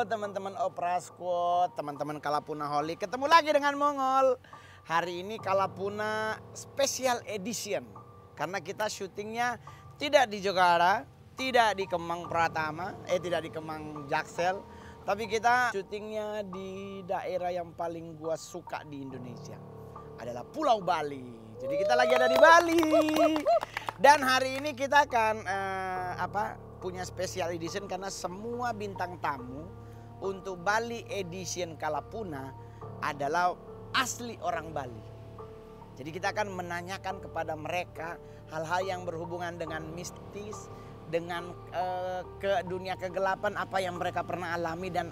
Halo teman-teman Opera Squad, teman-teman Kalapuna Holy. Ketemu lagi dengan Mongol. Hari ini Kalapuna Special Edition. Karena kita syutingnya tidak di Jakarta, tidak di Kemang Pratama, tidak di Kemang Jaksel. Tapi kita syutingnya di daerah yang paling gua suka di Indonesia. Adalah Pulau Bali. Jadi kita lagi ada di Bali. Dan hari ini kita akan punya special edition karena semua bintang tamu untuk Bali edition Kalapuna adalah asli orang Bali. Jadi kita akan menanyakan kepada mereka hal-hal yang berhubungan dengan mistis, dengan ke dunia kegelapan, apa yang mereka pernah alami dan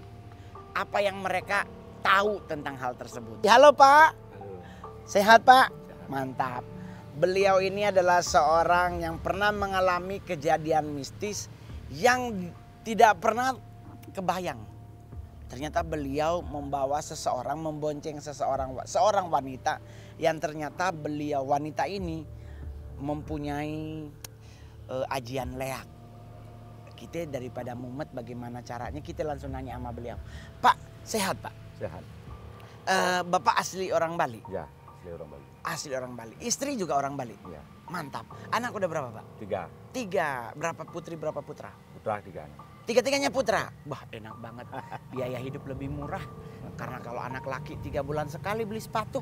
apa yang mereka tahu tentang hal tersebut. Halo Pak. Halo. Sehat Pak? Sehat. Mantap. Beliau ini adalah seorang yang pernah mengalami kejadian mistis yang tidak pernah kebayang. Ternyata beliau membawa seseorang, membonceng seorang wanita yang ternyata wanita ini mempunyai ajian leak. Kita daripada mumet bagaimana caranya, kita langsung nanya sama beliau. Pak, sehat Pak? Sehat. Bapak asli orang Bali? Ya, asli orang Bali. Asli orang Bali. Istri juga orang Bali? Ya. Mantap. Anak udah berapa Pak? 3. 3. Berapa putri, berapa putra? Putra 3 anak. Tiga-tiganya putra? Wah enak banget. Biaya hidup lebih murah. Karena kalau anak laki 3 bulan sekali beli sepatu.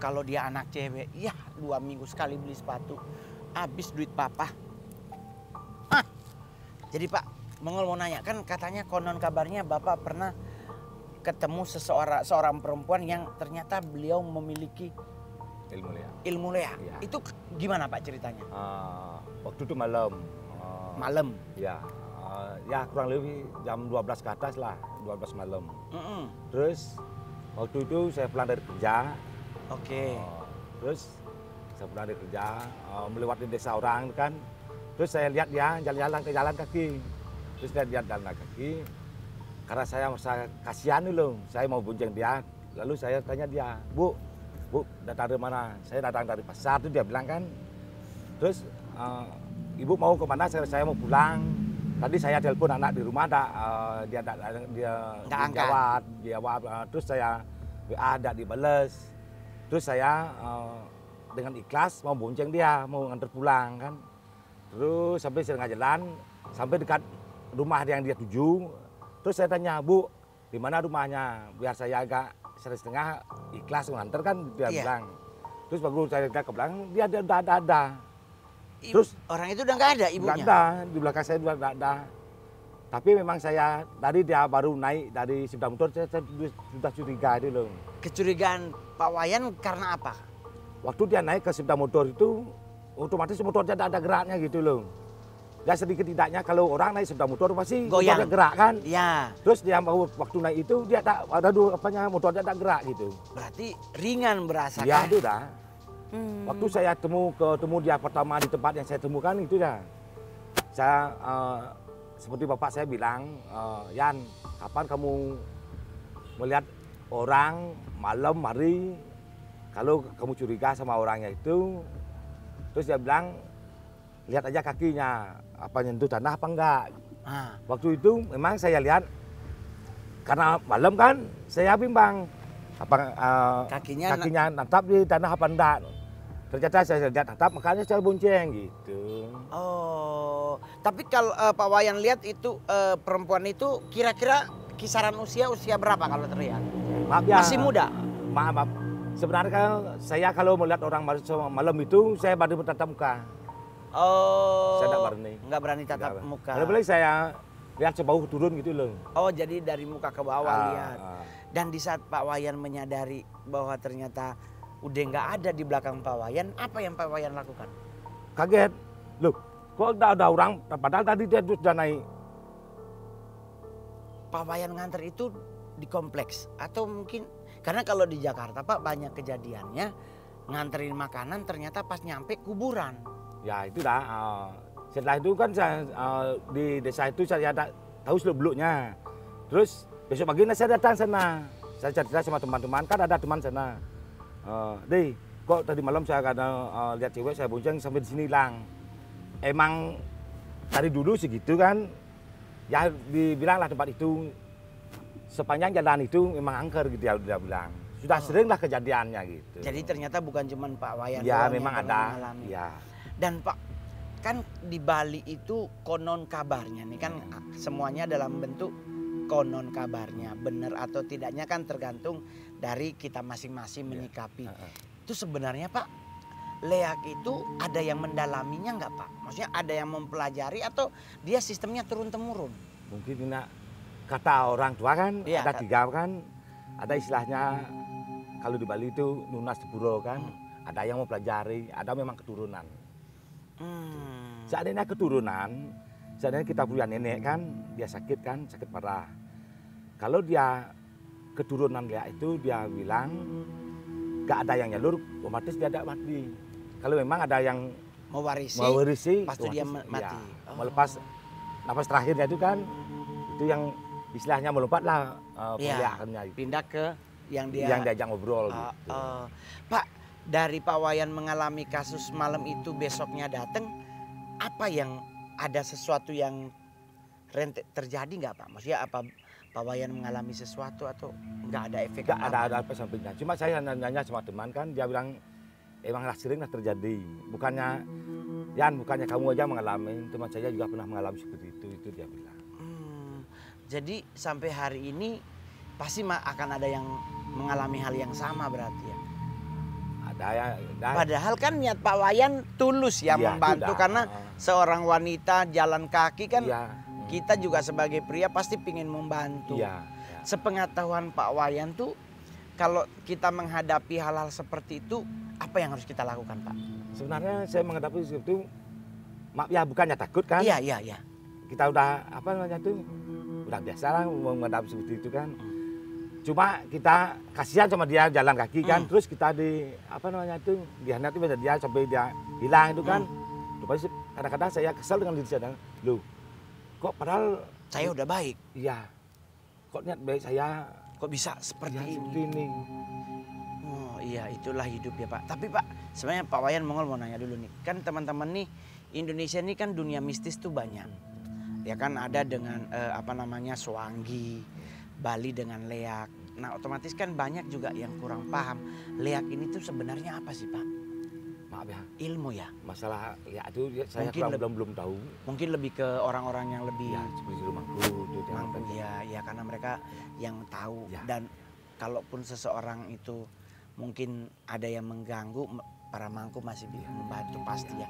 Kalau dia anak cewek, ya 2 minggu sekali beli sepatu. Habis duit papa. Hah. Jadi Pak, Mongol mau nanya. Kan katanya konon kabarnya Bapak pernah ketemu seorang perempuan yang ternyata beliau memiliki Ilmu leak. Ya. Ya. Itu gimana Pak ceritanya? Waktu itu malam. Malam? Ya. Ya kurang lebih jam 12 ke atas lah. 12 malam. Terus waktu itu saya pulang dari kerja. Oke. Terus saya pulang dari kerja. Melewati desa orang kan. Terus saya lihat dia jalan kaki. Terus saya lihat jalan kaki. Karena saya merasa kasihan dulu. Saya mau bonceng dia. Lalu saya tanya dia, Bu, datang dari mana? Saya datang dari pasar, itu dia bilang kan. Terus, Ibu mau kemana? Saya mau pulang. Tadi saya telepon anak di rumah, dia jawab. Terus saya WA tidak dibales. Terus saya dengan ikhlas mau bonceng dia, mau nganter pulang kan. Terus sampai setengah jalan, sampai dekat rumah yang dia tuju. Terus saya tanya, Bu, di mana rumahnya? Biar saya agak setengah ikhlas nganter kan dia bilang. Terus baru saya ke belakang dia udah ada. Terus orang itu udah nggak ada ibunya? Nggak ada, di belakang saya udah nggak ada. Tapi memang saya tadi dia baru naik dari sepeda motor saya sudah curiga itu loh. Kecurigaan Pak Wayan karena apa? Waktu dia naik ke sepeda motor itu otomatis motornya ada geraknya gitu loh. Ya sedikit tidaknya kalau orang naik sepeda motor pasti motornya gerak kan. Ya. Terus dia waktu naik itu dia tak ada motornya tak gerak gitu. Berarti ringan berasa ya, kan? Itu dah. Waktu saya ketemu dia pertama di tempat yang saya temukan itu dah. Saya seperti bapak saya bilang, Yan, kapan kamu melihat orang malam hari kalau kamu curiga sama orangnya itu, terus dia bilang lihat aja kakinya, apa nyentuh tanah apa enggak. Waktu itu memang saya lihat, karena malam kan saya bimbang, apa kakinya natap di tanah apa enggak. Ternyata saya lihat natap, makanya saya bonceng gitu. Oh, tapi kalau Pak Wayan lihat itu perempuan itu kira-kira kisaran usia berapa kalau terlihat? Maaf ya. Masih muda? Maaf. Sebenarnya saya kalau melihat orang malam itu saya baru bertatap muka. Oh, saya nggak berani tatap muka. Kalau boleh saya lihat sebauh turun gitu loh. Oh, jadi dari muka ke bawah lihat. Dan di saat Pak Wayan menyadari bahwa ternyata udah nggak ada di belakang Pak Wayan, apa yang Pak Wayan lakukan? Kaget, loh, kok udah ada orang? Padahal tadi dia sudah naik. Pak Wayan nganter itu di kompleks atau mungkin karena kalau di Jakarta Pak banyak kejadiannya nganterin makanan ternyata pas nyampe kuburan. Ya itu dah. Setelah itu kan saya di desa itu saya tahu seluk-beluknya. Terus besok pagi saya datang sana. Saya cerita sama teman-teman, kan ada teman sana. Deh, kok tadi malam saya lihat cewek saya bonceng sampai di sini hilang. Emang dari dulu segitu kan. Ya dibilanglah tempat itu sepanjang jalan itu memang angker gitu ya dia bilang. Sudah sering lah kejadiannya gitu. Jadi ternyata bukan cuma Pak Wayan Ya doang memang yang pernah ada. mengalami. Ya. Dan Pak, kan di Bali itu konon kabarnya nih kan semuanya dalam bentuk konon kabarnya. Benar atau tidaknya kan tergantung dari kita masing-masing menyikapi. Itu sebenarnya Pak, leak itu ada yang mendalaminya nggak Pak? Maksudnya ada yang mempelajari atau dia sistemnya turun-temurun? Mungkin ini kata orang tua kan Iya, ada 3 kan. Ada istilahnya kalau di Bali itu nunas diburo kan. Ada yang mau pelajari, ada memang keturunan. Seandainya keturunan, seandainya kita punya nenek kan, dia sakit kan, sakit parah. Kalau dia keturunan leak itu dia bilang gak ada yang nyalur, otomatis dia tidak mati. Kalau memang ada yang mewarisi, pasti dia mati. Ya, melepas nafas terakhirnya itu kan, itu yang istilahnya melompat lah peliharannya. Pindah ke yang dia diajak ngobrol. Gitu. Pak, dari Pak Wayan mengalami kasus malam itu besoknya datang, apa yang ada sesuatu yang terjadi nggak Pak? Maksudnya apa Pak Wayan mengalami sesuatu atau nggak ada efek? Nggak ada apa sampingnya. Cuma saya nanya sama teman kan, dia bilang emang sering lah terjadi. Bukannya kamu aja mengalami, teman saya juga pernah mengalami seperti itu dia bilang. Jadi sampai hari ini pasti akan ada yang mengalami hal yang sama berarti ya? Ada ya. Padahal kan niat Pak Wayan tulus ya membantu karena seorang wanita jalan kaki kan kita juga sebagai pria pasti ingin membantu. Sepengetahuan Pak Wayan tuh kalau kita menghadapi hal-hal seperti itu apa yang harus kita lakukan Pak? Sebenarnya saya menghadapi seperti itu, maaf ya bukannya takut kan? Iya. Kita udah udah biasa lah menghadapi seperti itu kan. Cuma kita kasihan sama dia jalan kaki kan, terus kita dihianati pada dia sampai dia hilang itu kan. Kadang-kadang saya kesal dengan diri saya, loh kok padahal saya udah baik. Iya, kok niat baik saya kok bisa seperti ini. Oh iya, itulah hidup ya Pak. Tapi Pak, sebenarnya Pak Wayan Mongol mau nanya dulu nih, kan teman-teman nih Indonesia ini kan dunia mistis tuh banyak. Ya kan ada dengan Swangi, Bali dengan leak. Nah otomatis kan banyak juga yang kurang paham. Leak ini tuh sebenarnya apa sih Pak? Maaf ya. Ilmu ya? Masalah ya itu saya belum tahu. Mungkin lebih ke orang-orang yang lebih. Ya seperti rumahku. Ya karena mereka yang tahu. Dan kalaupun seseorang itu mungkin ada yang mengganggu, para mangku masih bisa membantu pasti ya.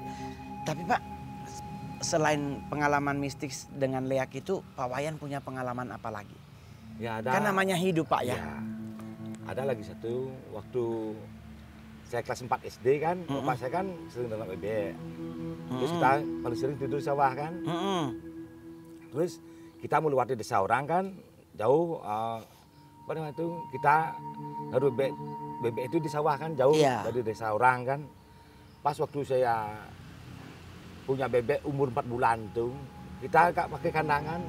Tapi Pak, selain pengalaman mistis dengan leak itu, Pak Wayan punya pengalaman apa lagi? Ya ada. Kan namanya hidup Pak ya. Ada lagi satu, waktu saya kelas 4 SD kan, bapak saya kan sering dalam bebek. Terus kita paling sering tidur di sawah kan. Terus kita melewati desa orang kan, jauh kita naruh bebek itu di sawah kan, jauh dari desa orang kan. Pas waktu saya punya bebek umur 4 bulan tuh, kita gak pakai kandangan.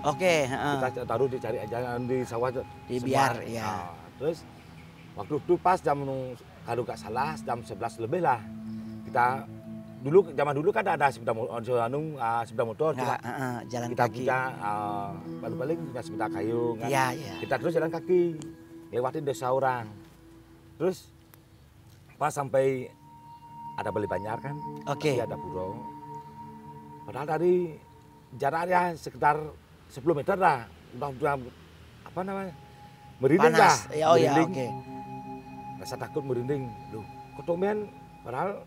Oke. Kita taruh dicari aja di sawah. Dibiar ya. Terus waktu itu pas kalau gak salah jam 11 lebih lah. Kita zaman dulu kan ada sepeda motor, jalan kita kaki. punya paling punya sepeda kayu kan. Kita terus jalan kaki lewatin desa orang. Terus pas sampai ada Bali Banyar kan, ada pura. Padahal dari jaraknya sekitar 10 meter lah, udah merinding lah. Rasa takut merinding. Loh, kok tumben? Padahal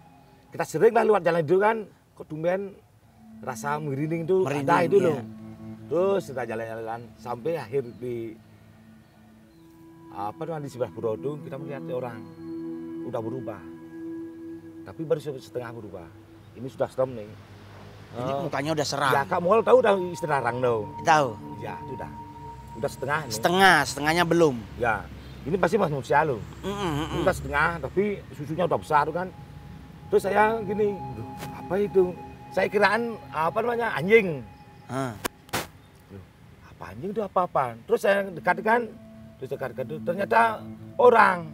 kita sering lah lewat jalan itu kan, kok tumben rasa merinding itu ada itu loh. Terus kita jalan-jalan sampai akhir di di sebelah pura itu kita melihat orang udah berubah. Tapi baru setengah berubah. Ini sudah serem nih. Ini mukanya udah seram. Ya Kak Mongol tahu udah istilah rang dong. Tahu. Ya sudah. Udah setengah nih. Setengahnya belum. Ya. Ini pasti manusia loh. Udah setengah tapi susunya udah besar kan. Terus saya gini, apa itu? Saya kiraan anjing. Apa anjing itu apa-apa? Terus saya dekatkan, ternyata orang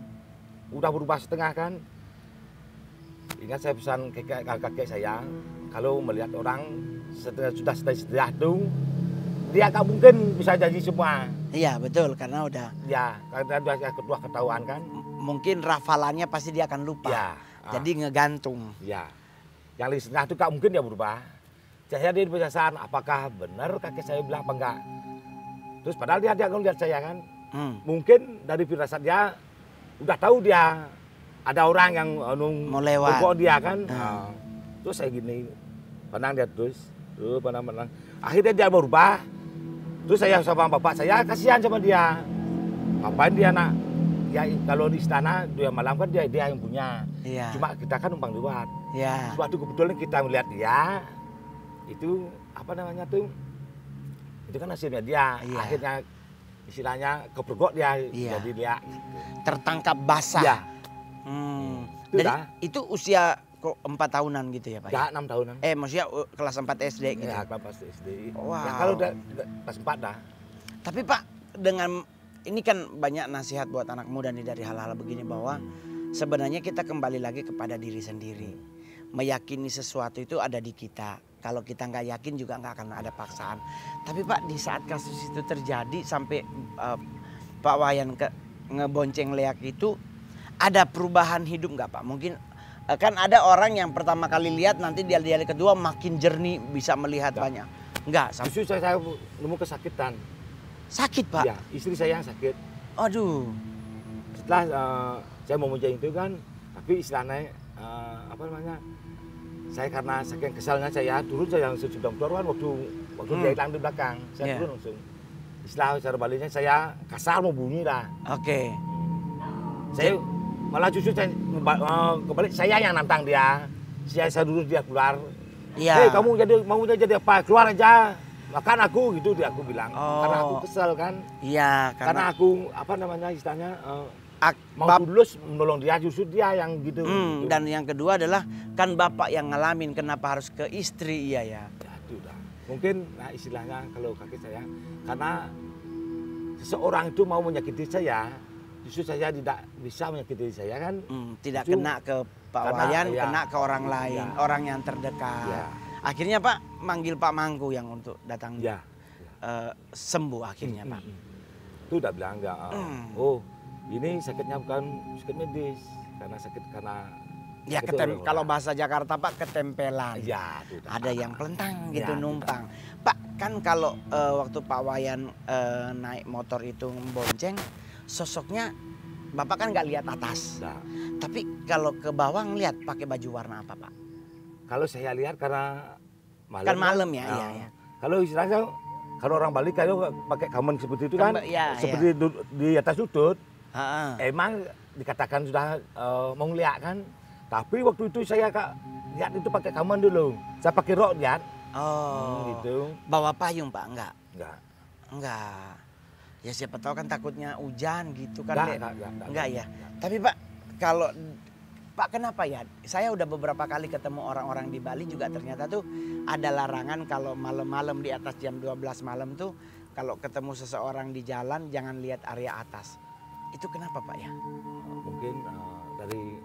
udah berubah setengah kan. Ingat saya pesan kakek saya, kalau melihat orang sudah tuh dia nggak mungkin bisa jadi semua. Iya betul, karena udah. Ya, karena udah kedua ketahuan kan. Mungkin rafalannya pasti dia akan lupa. Ya. Jadi ngegantung. Ya, yang listener itu nggak mungkin dia berubah. Saya dia perasaan apakah benar kakek saya bilang apa enggak. Terus padahal dia ngeliat saya kan. Mungkin dari firasat dia udah tahu dia ada orang yang mau lewat dia kan. Terus saya gini, pandang dia terus pandang. Akhirnya dia berubah. Terus saya sama bapak saya kasihan sama dia. Ngapain dia nak? Ya kalau di istana dia malam kan dia yang punya. Iya. Cuma kita kan numpang di luar. Iya. Suatu kebetulan kita melihat dia, itu apa namanya tuh? Itu kan hasilnya dia. Iya. Akhirnya istilahnya kepergok dia, iya. jadi dia tertangkap basah. Iya. Jadi itu usia kok 4 tahunan gitu ya Pak? Ya 6 tahunan. Maksudnya kelas 4 SD gitu? Ya kelas SD. Wow. Ya, kalau udah kelas 4 dah. Tapi Pak, dengan ini kan banyak nasihat buat anak muda nih dari hal-hal begini bahwa sebenarnya kita kembali lagi kepada diri sendiri. Meyakini sesuatu itu ada di kita. Kalau kita nggak yakin juga nggak akan ada paksaan. Tapi Pak, di saat kasus itu terjadi sampai Pak Wayan ngebonceng Leak itu, ada perubahan hidup nggak Pak? Mungkin kan ada orang yang pertama kali lihat nanti di hari kedua makin jernih bisa melihat banyak. Enggak. Justru saya nemu kesakitan. Sakit Pak? Ya, istri saya yang sakit. Aduh. Setelah saya mau muncul itu kan, tapi istilahnya apa namanya? Saya karena saking kesalnya saya turun, saya langsung sudah keluar waktu dia hilang di belakang. Saya turun langsung. Istilah cara baliknya saya kasar mau bunyi dah. Oke. Saya malah justru saya kebalik saya yang nantang dia. Saya dulu dia keluar. Iya. Hei, kamu mau jadi apa? Keluar aja. Makan aku gitu dia aku bilang. Karena aku kesel kan. Iya, karena aku apa namanya istilahnya mau tulus menolong dia, justru dia yang gitu. Dan yang kedua adalah kan bapak yang ngalamin, kenapa harus ke istri? Iya ya. Ya itu dah. Mungkin istilahnya kalau kakek saya, karena seseorang itu mau menyakiti saya, justru saya tidak bisa menyakiti saya kan. Tidak kena ke Pak Wayan, kena ke orang lain, orang yang terdekat. Ya. Akhirnya Pak manggil Pak Mangku yang untuk datang sembuh akhirnya Pak. Itu udah bilang enggak. Oh ini sakitnya bukan sakit medis, karena sakit karena ya kalau bahasa Jakarta Pak ketempelan. Ya, ada yang pelentang gitu numpang. Pak kan kalau waktu Pak Wayan naik motor itu bonceng, sosoknya Bapak kan nggak lihat atas. Tapi kalau ke bawah ngeliat pakai baju warna apa Pak? Kalau saya lihat karena malam. Kan malam ya, iya. Kalau istilahnya kalau orang Bali kalau pakai gaman seperti itu kan, seperti di atas lutut. Emang dikatakan sudah mau ngeliat kan, tapi waktu itu saya lihat itu pakai kaman dulu, saya pakai rok lihat. Gitu. Bawa payung Pak? Enggak. Ya siapa tahu kan takutnya hujan gitu kan. Enggak ya. Tapi Pak kalau Pak kenapa ya? Saya udah beberapa kali ketemu orang-orang di Bali juga ternyata tuh ada larangan kalau malam-malam di atas jam 12 malam tuh kalau ketemu seseorang di jalan jangan lihat area atas. Itu kenapa Pak ya? Mungkin dari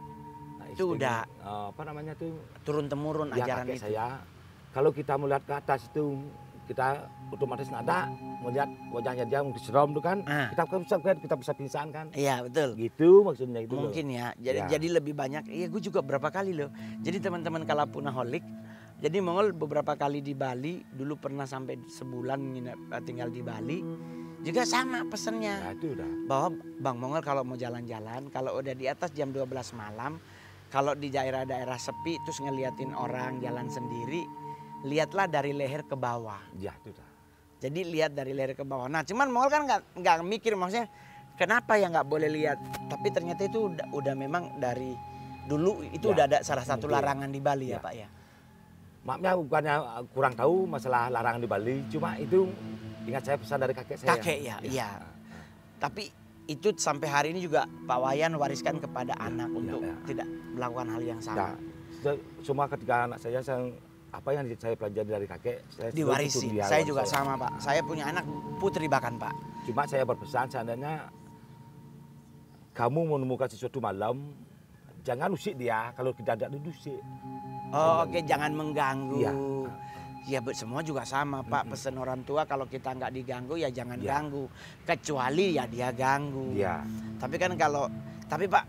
itu udah apa namanya tuh turun-temurun ajaran itu. Saya kalau kita melihat ke atas itu kita otomatis ada melihat wajahnya dia mungkin seram tuh kan. Kita bisa pingsan kan. Iya betul. Gitu maksudnya itu. Mungkin ya. Jadi lebih banyak. Iya gue juga berapa kali loh. Jadi teman-teman Kalapunaholik. Jadi Mongol beberapa kali di Bali dulu pernah sampai sebulan tinggal di Bali. Juga sama pesennya. Ya, itu udah. Bahwa Bang Mongol kalau mau jalan-jalan, kalau udah di atas jam 12 malam, kalau di daerah-daerah sepi terus ngeliatin orang jalan sendiri, lihatlah dari leher ke bawah. Ya, itu udah. Jadi lihat dari leher ke bawah. Nah, cuman Mongol kan nggak mikir maksudnya kenapa ya nggak boleh lihat. Tapi ternyata itu udah memang dari dulu itu udah ada salah satu larangan di Bali ya Pak ya. Maafnya bukannya kurang tahu masalah larangan di Bali, cuma itu ingat saya pesan dari kakek saya. Kakek ya, iya. Tapi itu sampai hari ini juga Pak Wayan wariskan kepada anak untuk tidak melakukan hal yang sama. Semua ketika anak saya apa yang saya pelajari dari kakek, saya diwarisi. Saya juga sama Pak. Saya punya anak putri bahkan Pak. Cuma saya berpesan seandainya kamu menemukan sesuatu malam, jangan usik dia kalau tidak ada diusik. Oh oke, jangan mengganggu. Ya. Ya semua juga sama Pak, pesen orang tua kalau kita nggak diganggu ya jangan Ya. ganggu. Kecuali ya dia ganggu. Iya. Tapi Pak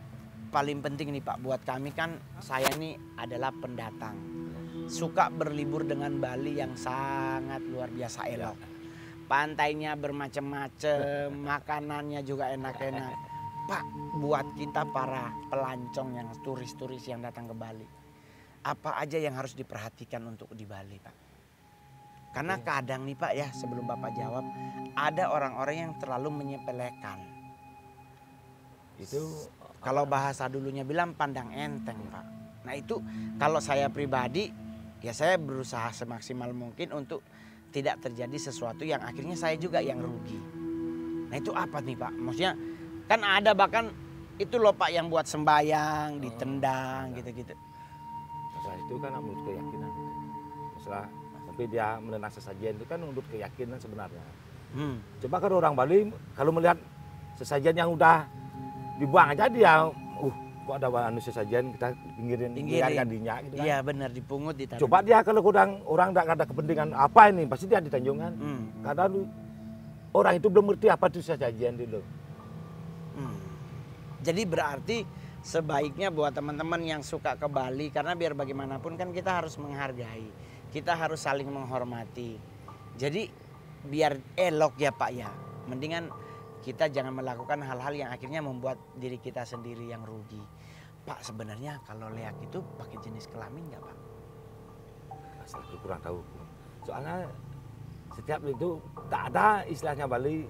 paling penting nih Pak buat kami kan saya nih adalah pendatang. Suka berlibur dengan Bali yang sangat luar biasa elok. Pantainya bermacam-macam, makanannya juga enak-enak. Pak, buat kita para pelancong yang turis-turis yang datang ke Bali, apa aja yang harus diperhatikan untuk di Bali Pak? Karena kadang nih Pak ya, sebelum Bapak jawab, ada orang-orang yang terlalu menyepelekan. Itu Kalau bahasa dulunya bilang pandang enteng Pak. Nah itu kalau saya pribadi, ya saya berusaha semaksimal mungkin untuk tidak terjadi sesuatu yang akhirnya saya juga yang rugi. Nah itu apa nih Pak? Maksudnya kan ada bahkan itu loh Pak yang buat sembayang, ditendang gitu-gitu. masalah itu kan menurut keyakinan. Masalah sampai dia menenang sesajen itu kan menurut keyakinan sebenarnya. Coba kan orang Bali kalau melihat sesajen yang udah dibuang aja dia, kok ada anu sesajen kita pinggirin gandinya gitu kan. Iya benar dipungut ditaruh. Coba dia kalau orang tidak ada kepentingan apa ini pasti dia ditanjungan. Karena orang itu belum ngerti apa itu sesajen dulu. Jadi berarti sebaiknya buat teman-teman yang suka ke Bali karena biar bagaimanapun kan kita harus menghargai, kita harus saling menghormati. Jadi biar elok ya Pak ya, mendingan kita jangan melakukan hal-hal yang akhirnya membuat diri kita sendiri yang rugi. Pak sebenarnya kalau leak itu pakai jenis kelamin nggak Pak? Asal aku kurang tahu. Soalnya setiap itu tak ada istilahnya Bali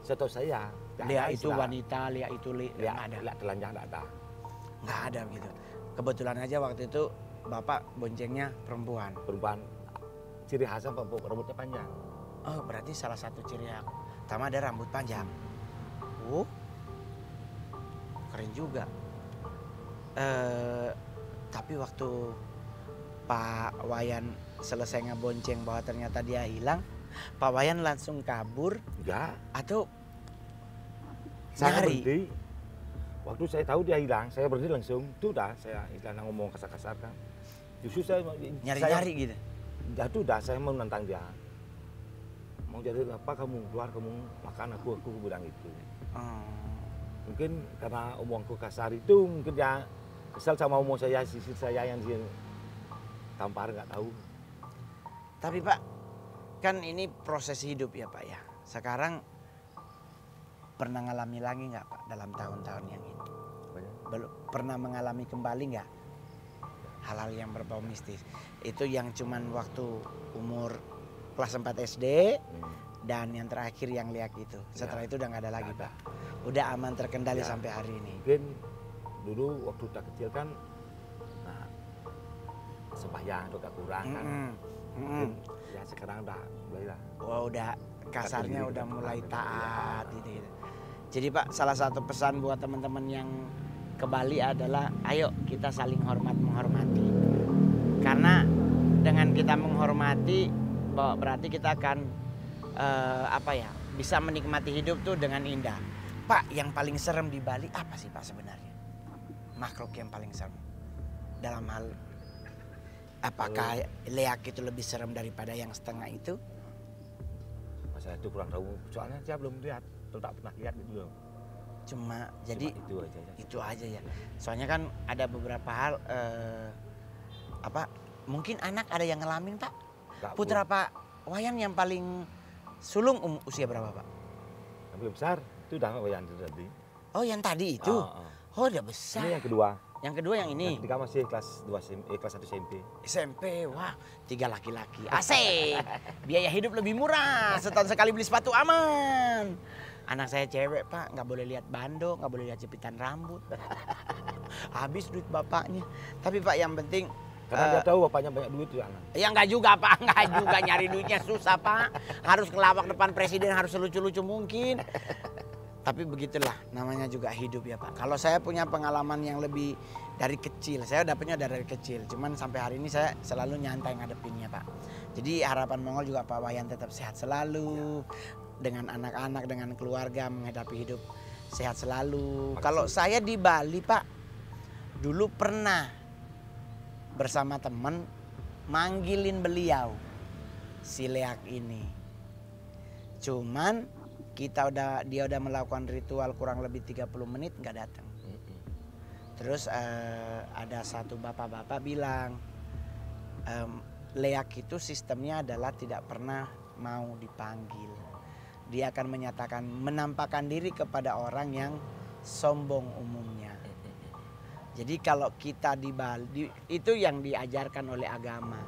setahu saya. Leak itu wanita, leak itu nggak ada. Leak telanjang tak ada. Nggak ada gitu. Kebetulan aja waktu itu Bapak boncengnya perempuan. Perempuan ciri khasnya rambutnya panjang. Oh berarti salah satu ciri yang pertama ada rambut panjang. Keren juga. Tapi waktu Pak Wayan selesai ngebonceng bahwa ternyata dia hilang, Pak Wayan langsung kabur. Enggak. Atau Saya nyari? berhenti. Waktu saya tahu dia hilang, saya berhenti langsung. Itu udah saya istilahnya ngomong kasar-kasar kan. Justru saya Nyari-nyari gitu. Jatuh dah saya mau nantang dia. Mau jadi apa kamu keluar kamu makan aku bilang itu. Mungkin karena omongku kasar itu mungkin dia kesal sama omong saya, sisi saya yang dia tampar nggak tahu. Tapi Pak, kan ini proses hidup ya Pak ya. Sekarang pernah ngalami lagi nggak Pak dalam tahun-tahun yang ini? Belum pernah mengalami kembali nggak hal-hal yang berbau mistis? Itu yang cuman waktu umur kelas 4 SD dan yang terakhir yang liak itu. Setelah itu udah nggak ada lagi Pak. Udah aman terkendali sampai hari ini. Mungkin dulu waktu tak kecil kan, nah sembahyang agak kurang kan. Mungkin ya sekarang udah mulai lah. Wah udah kasarnya udah mulai taat gitu. Jadi Pak salah satu pesan buat teman-teman yang ke Bali adalah ayo kita saling menghormati. Karena dengan kita menghormati berarti kita akan bisa menikmati hidup tuh dengan indah. Pak yang paling serem di Bali apa sih Pak sebenarnya? Makhluk yang paling serem dalam hal apakah leak itu lebih serem daripada yang setengah itu? Saya itu kurang tahu, soalnya saya belum lihat, tak pernah lihat itu loh. Cuma jadi itu aja ya. Soalnya kan ada beberapa hal mungkin anak ada yang ngalamin Pak. Putra Pak Wayan yang paling sulung usia berapa Pak? Yang paling besar itu udah Wayan tadi. Oh yang tadi itu? Oh udah besar. Ini yang kedua. Yang kedua yang ini? Yang ketiga masih kelas 1 SMP. SMP, wah 3 laki-laki. Asik, biaya hidup lebih murah. Setahun sekali beli sepatu aman. Anak saya cewek Pak, nggak boleh lihat bando, nggak boleh lihat jepitan rambut. Habis duit bapaknya. Tapi Pak yang penting karena dia tahu bapaknya banyak duit tuh anak. Ya nggak juga Pak, nggak juga nyari duitnya susah Pak. Harus ngelawak depan presiden, harus selucu-lucu mungkin. Tapi begitulah namanya juga hidup ya Pak. Kalau saya punya pengalaman yang lebih dari kecil, saya dapetnya dari kecil. Cuman sampai hari ini saya selalu nyantai ngadepinnya Pak. Jadi harapan Mongol juga Pak Wayan tetap sehat selalu. Dengan anak-anak, dengan keluarga menghadapi hidup sehat selalu. Kalau saya di Bali Pak, dulu pernah bersama teman manggilin beliau. si Leak ini. Cuman dia udah melakukan ritual kurang lebih 30 menit nggak datang. Terus ada satu bapak-bapak bilang, Leak itu sistemnya adalah tidak pernah mau dipanggil. Dia akan menampakkan diri kepada orang yang sombong umumnya. Jadi kalau kita di Bali, itu yang diajarkan oleh agama.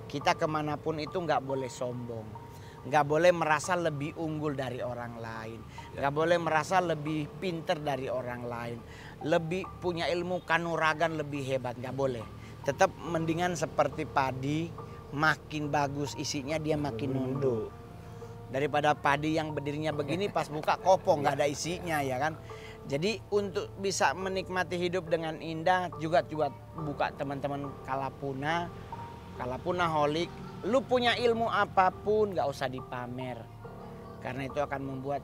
Kita kemanapun itu nggak boleh sombong. Nggak boleh merasa lebih unggul dari orang lain. Nggak boleh merasa lebih pinter dari orang lain. Lebih punya ilmu kanuragan lebih hebat. Nggak boleh. Tetap mendingan seperti padi, makin bagus isinya dia makin nunduk. Daripada padi yang berdirinya begini pas buka kopong nggak ada isinya ya kan. Jadi untuk bisa menikmati hidup dengan indah juga buka teman-teman Kalapuna Holik. Lu punya ilmu apapun gak usah dipamer. Karena itu akan membuat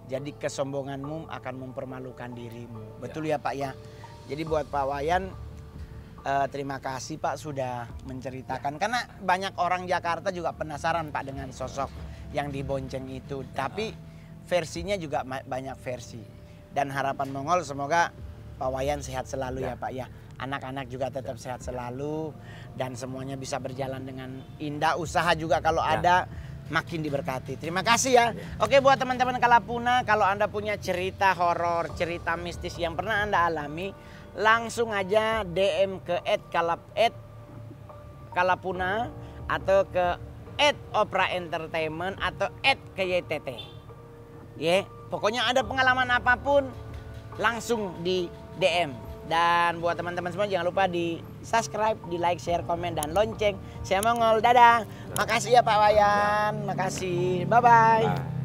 jadi kesombonganmu akan mempermalukan dirimu. Betul ya Pak ya. Jadi buat Pak Wayan terima kasih Pak sudah menceritakan. Karena banyak orang Jakarta juga penasaran Pak dengan sosok yang dibonceng itu. Tapi versinya juga banyak versi. Dan harapan Mongol semoga Pak Wayan sehat selalu ya Pak ya. Anak-anak juga tetap sehat selalu dan semuanya bisa berjalan dengan indah. Usaha juga kalau ada makin diberkati. Terima kasih ya. Oke buat teman-teman Kalapuna, kalau Anda punya cerita horor, cerita mistis yang pernah Anda alami, langsung aja DM ke @kalapuna atau ke @opera_entertainment atau @KYTT. Ya, pokoknya ada pengalaman apapun langsung di DM. Dan buat teman-teman semua jangan lupa di subscribe, di like, share, komen, dan lonceng. Saya Mongol, dadah. Makasih ya Pak Wayan, makasih. Bye-bye.